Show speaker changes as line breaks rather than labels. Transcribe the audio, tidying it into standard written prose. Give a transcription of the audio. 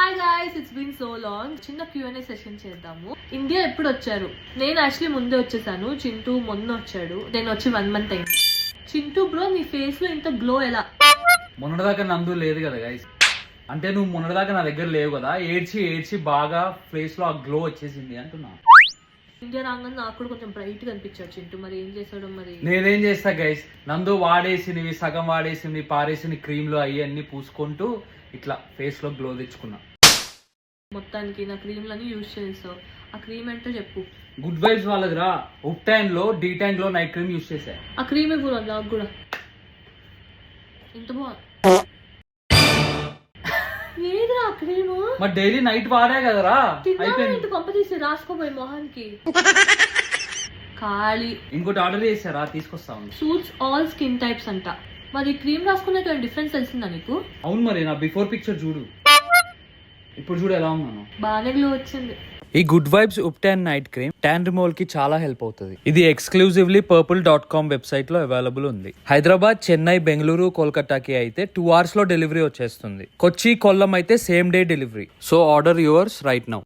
Hi guys, it's been so long. చిన్న Q&A session చేద్దాము. India ఎప్పుడు వచ్చారు? నేను యాక్చువల్లీ ముందే వచ్చేసాను. చింటూ మొన్న వచ్చాడు. నేను వచ్చి 1 month అయింది. చింటూ బ్రో, నీ ఫేస్ లో ఇంత గ్లో ఎలా?
మొన్నటిదాకా నందు లేదు కదా గైస్. అంటే నువ్వు మొన్నటిదాకా నా దగ్గర లేవు కదా, ఏడ్చి బాగా ఫేస్ లో ఆ గ్లో వచ్చేసింది అంటున్నా.
ఇండియా రాగానే నాకు కూడా కొంచెం బ్రైట్ గా అనిపించాడు చింటూ. మరి ఏం చేశాడు మరి?
నేనేం చేస్తా గైస్, నందు వాడేసినవి సగం వాడేసింది పారేసిన క్రీమ్లు అన్ని పూసుకుంటూ ఇట్లా ఫేస్ లో గ్లో తెచ్చుకున్నా.
మొత్తానికి నా క్రీమ్లని యూజ్ చేస్తావు. ఆ క్రీమ్ ఏంటో చెప్పు.
గుడ్ వైబ్స్ వాళ్ళదిరా. ఉప్ ట్యాన్ లో డీ ట్యాన్ లో నైట్ క్రీమ్ యూజ్ చేశా.
ఆ క్రీమ్ ఇవ్వు నాకు కూడా. ఇంత బాగుంది. ఏదిరా ఆ క్రీము?
మరి డైలీ నైట్ వాడా కదరా,
ఇంత పంప తీసి రాసుకోపోయి మొహానికి. ఖాళీ.
ఇంకోటి ఆర్డర్ చేశారా, తీసుకొస్తా ఉంది.
సూట్స్ ఆల్ స్కిన్ టైప్స్ అంట. మరి క్రీమ్ రాసుకునే డిఫరెన్స్ తెలిసిందా నీకు?
అవును, మరి నా బిఫోర్ పిక్చర్ చూడు, ఇప్పుడు చూడు ఎలా ఉన్నాను.
బాగానే గ్లో వచ్చింది.
ఈ గుడ్ వైబ్స్ ఉప్ tan night cream tan removal కి చాలా హెల్ప్ అవుతుంది. ఇది ఎక్స్క్లూజివ్లీ purple.com వెబ్సైట్ లో అవైలబుల్ ఉంది. హైదరాబాద్, చెన్నై, బెంగళూరు, కోల్కతాకి అయితే 2 hours లో డెలివరీ వచ్చేస్తుంది. కొచ్చి, కొల్లం అయితే same day delivery. So order yours right now.